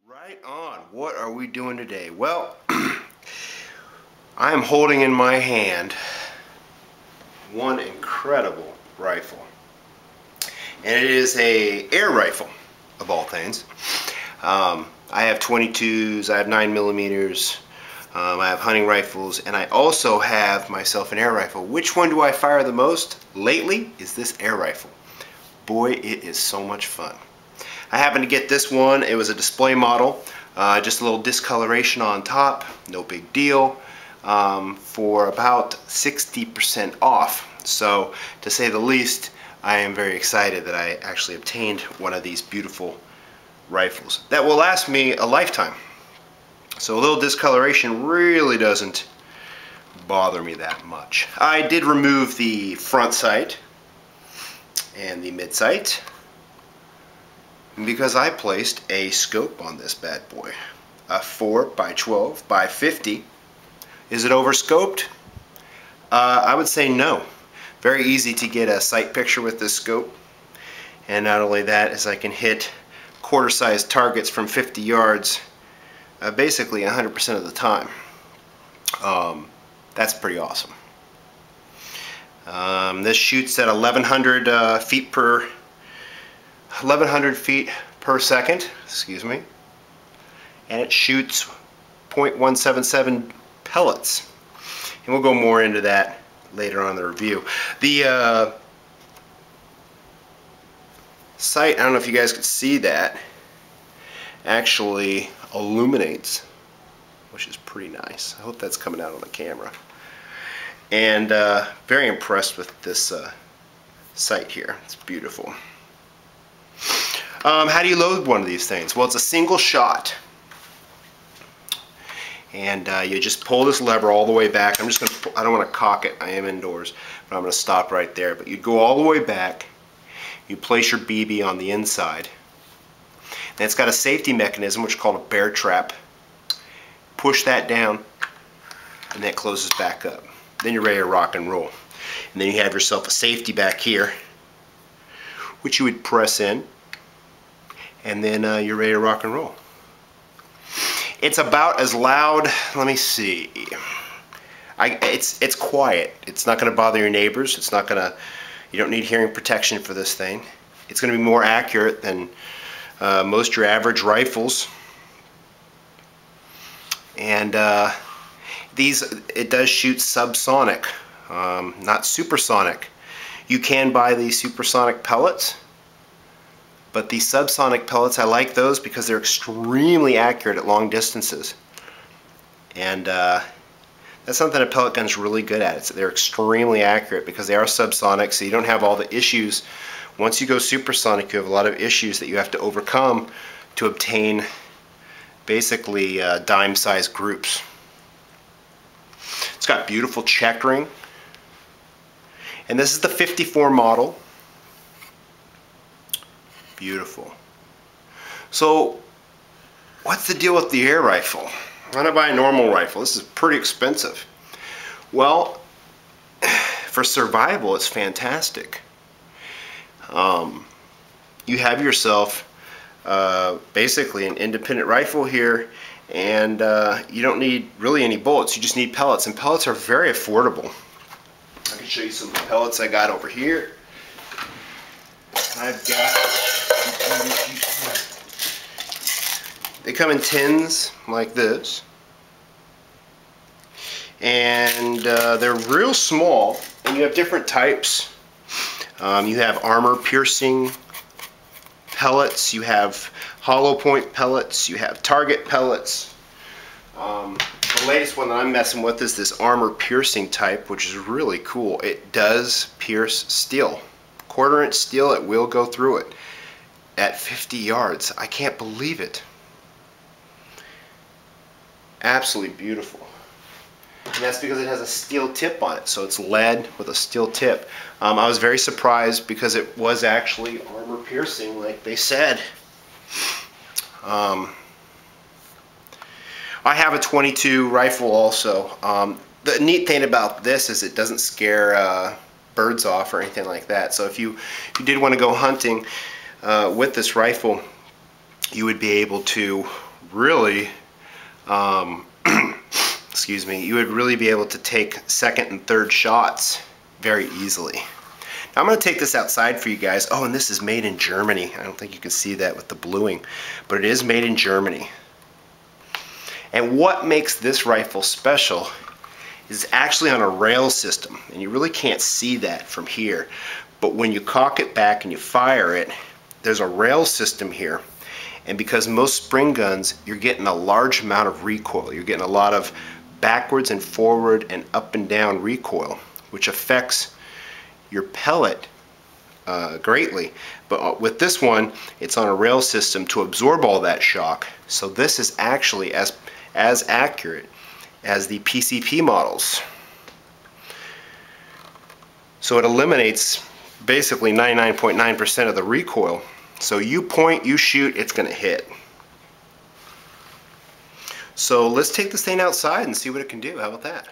Right on. What are we doing today? Well, I am holding in my hand one incredible rifle. And it is a air rifle, of all things. I have 22s, I have 9mm, I have hunting rifles, and I also have myself an air rifle. Which one do I fire the most lately is this air rifle. Boy, it is so much fun. I happened to get this one. It was a display model, just a little discoloration on top, no big deal, for about 60% off. So, to say the least, I am very excited that I actually obtained one of these beautiful rifles that will last me a lifetime. So a little discoloration really doesn't bother me that much. I did remove the front sight and the mid sight because I placed a scope on this bad boy. A 4x12x50. Is it overscoped? I would say no. Very easy to get a sight picture with this scope. And not only that, is I can hit quarter-sized targets from 50 yards basically 100% of the time. That's pretty awesome. This shoots at 1100 feet per second, excuse me, and it shoots .177 pellets, and we'll go more into that later on in the review. The sight, I don't know if you guys could see that, actually illuminates, which is pretty nice. I hope that's coming out on the camera. And very impressed with this sight here. It's beautiful. How do you load one of these things? Well, it's a single shot. And you just pull this lever all the way back. I'm just going to, I don't want to cock it. I am indoors, but I'm going to stop right there. But you go all the way back. You place your BB on the inside. And it's got a safety mechanism, which is called a bear trap. Push that down, and that closes back up. Then you're ready to rock and roll. And then you have yourself a safety back here, which you would press in, and then you're ready to rock and roll. It's about as loud, let me see, it's quiet. It's not going to bother your neighbors. It's not going to, you don't need hearing protection for this thing. It's going to be more accurate than most of your average rifles. And it does shoot subsonic, not supersonic. You can buy these supersonic pellets, but the subsonic pellets, I like those because they're extremely accurate at long distances. And that's something a pellet gun's really good at. They're extremely accurate because they are subsonic, so you don't have all the issues. Once you go supersonic, you have a lot of issues that you have to overcome to obtain basically dime-sized groups. It's got beautiful checkering. And this is the 54 model. Beautiful. So, what's the deal with the air rifle? Why not buy a normal rifle? This is pretty expensive. Well, for survival, it's fantastic. You have yourself basically an independent rifle here, and you don't need really any bullets. You just need pellets, and pellets are very affordable. I can show you some of the pellets I got over here. I've got, they come in tins like this, and they're real small, and you have different types. You have armor piercing pellets, you have hollow point pellets, you have target pellets. The latest one that I'm messing with is this armor piercing type, which is really cool. It does pierce steel. 1/4 inch steel, it will go through it at 50 yards. I can't believe it. Absolutely beautiful. And that's because it has a steel tip on it, so it's lead with a steel tip. I was very surprised because it was actually armor piercing like they said. I have a 22 rifle also. The neat thing about this is it doesn't scare birds off or anything like that. So if you did want to go hunting with this rifle, you would be able to really excuse me, you would really be able to take second and third shots very easily. Now I'm going to take this outside for you guys. Oh, and this is made in Germany. I don't think you can see that with the bluing, but it is made in Germany. And what makes this rifle special is actually on a rail system, and you really can't see that from here. But when you cock it back and you fire it, there's a rail system here. And because most spring guns, you're getting a large amount of recoil. You're getting a lot of backwards and forward and up and down recoil, which affects your pellet greatly. But with this one, it's on a rail system to absorb all that shock. So this is actually as accurate as the Pcp models. So it eliminates basically 99.9% of the recoil. So you point, you shoot, it's going to hit. So let's take this thing outside and see what it can do. How about that?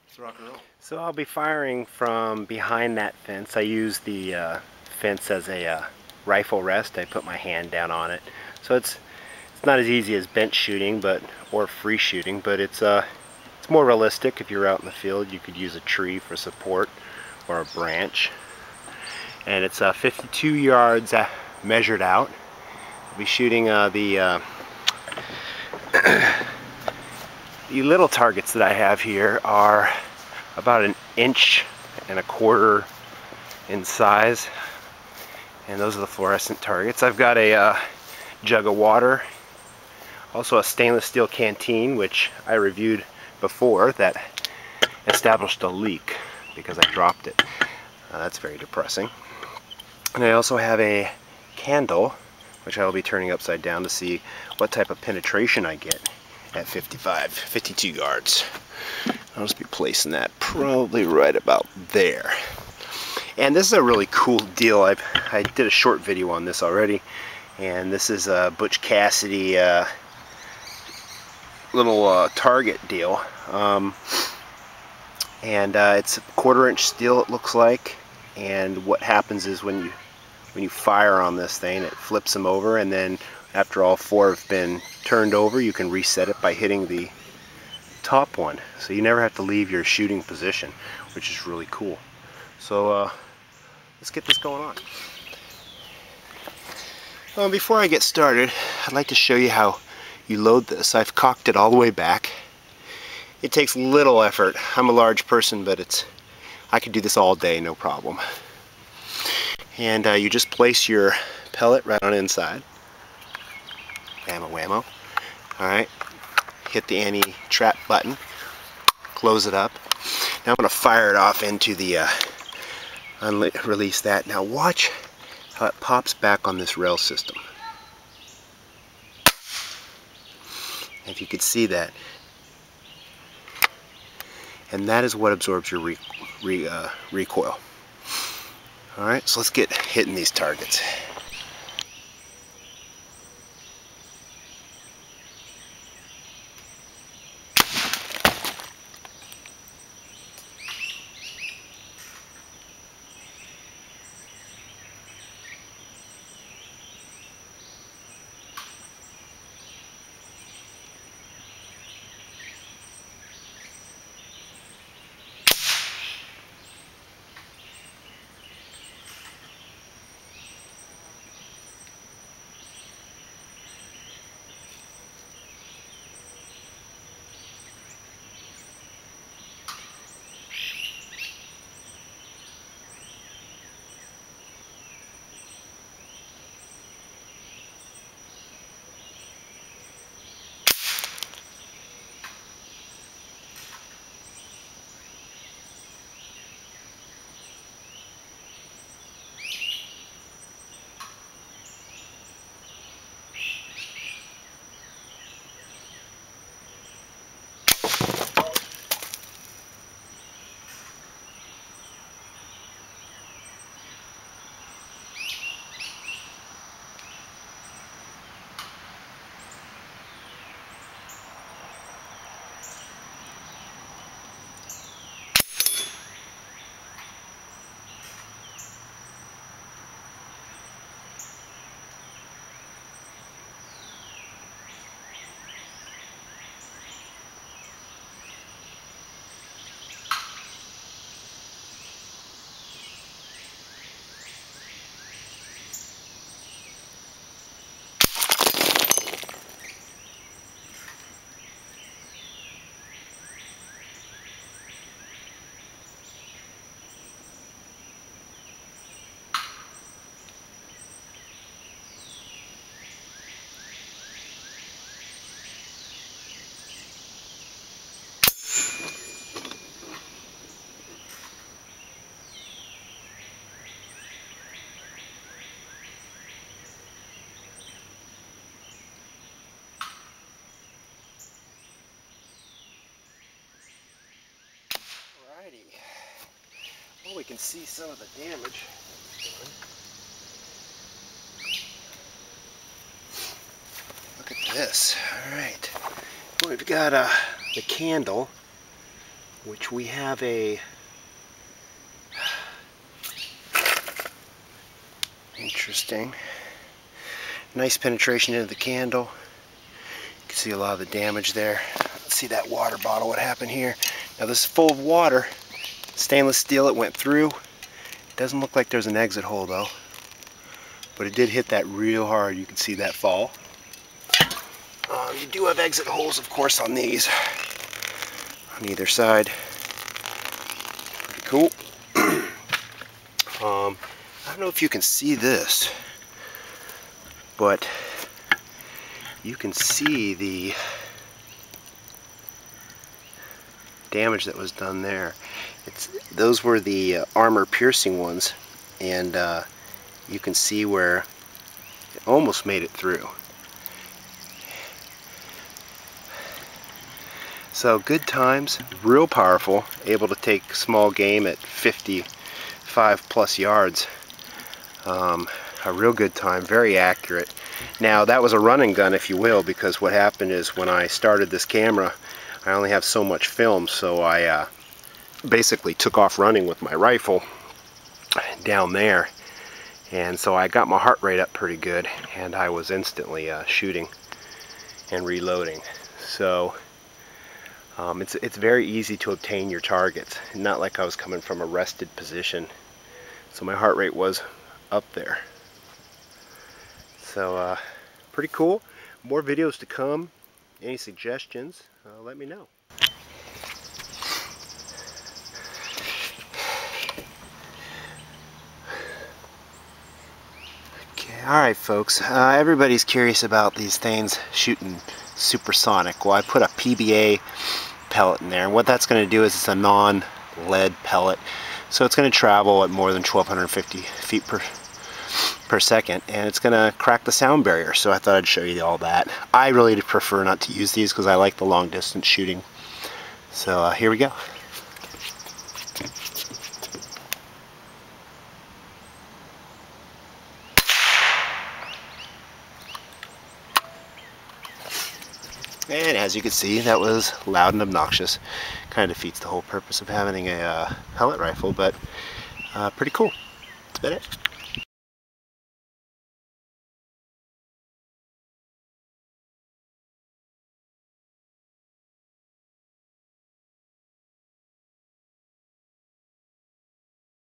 Let's rock and roll. So I'll be firing from behind that fence. I use the fence as a rifle rest. I put my hand down on it. So it's not as easy as bench shooting, or free shooting, but it's more realistic. If you're out in the field, you could use a tree for support or a branch. And it's 52 yards measured out. I'll be shooting the little targets that I have here are about 1.25 inches in size, and those are the fluorescent targets. I've got a jug of water, also a stainless steel canteen, which I reviewed before, that established a leak because I dropped it. That's very depressing. And I also have a candle, which I will be turning upside down to see what type of penetration I get at 52 yards. I'll just be placing that probably right about there. And this is a really cool deal. I did a short video on this already, and this is a Butch Cassidy little target deal. And it's a 1/4 inch steel, it looks like. And what happens is when you fire on this thing, it flips them over, and then after all 4 have been turned over, you can reset it by hitting the top one. So you never have to leave your shooting position, which is really cool. So let's get this going on. Well, before I get started, I'd like to show you how you load this. I've cocked it all the way back. It takes little effort. I'm a large person, but I could do this all day, no problem. And you just place your pellet right on inside. Whammo whammo. Alright. Hit the anti-trap button. Close it up. Now I'm going to fire it off into the release that. Now watch how it pops back on this rail system. If you could see that. And that is what absorbs your recoil. Alright, so let's get hitting these targets. we can see some of the damage. Look at this. Alright. We've got the candle, which we have a interesting, nice penetration into the candle. You can see a lot of the damage there. Let's see that water bottle, what happened here. Now this is full of water. Stainless steel, it went through. It doesn't look like there's an exit hole though. But it did hit that real hard. You can see that fall. You do have exit holes, of course, on these. On either side. Pretty cool. I don't know if you can see this, but you can see the damage that was done there. Those were the armor piercing ones, and you can see where it almost made it through. So good times, real powerful, able to take small game at 55 plus yards. A real good time, very accurate. Now that was a run and gun, if you will, because what happened is when I started this camera, I only have so much film, so I basically took off running with my rifle down there, and so I got my heart rate up pretty good, and I was instantly shooting and reloading. So it's very easy to obtain your targets, not like I was coming from a rested position, so my heart rate was up there. So pretty cool. More videos to come. Any suggestions, let me know. Okay, alright folks, everybody's curious about these things shooting supersonic. Well, I put a PBA pellet in there, and what that's going to do is it's a non-lead pellet, so it's going to travel at more than 1,250 feet per second, and it's going to crack the sound barrier, so I thought I'd show you all that. I really prefer not to use these because I like the long distance shooting. So here we go. And as you can see, that was loud and obnoxious. Kind of defeats the whole purpose of having a pellet rifle, but pretty cool. That's about it.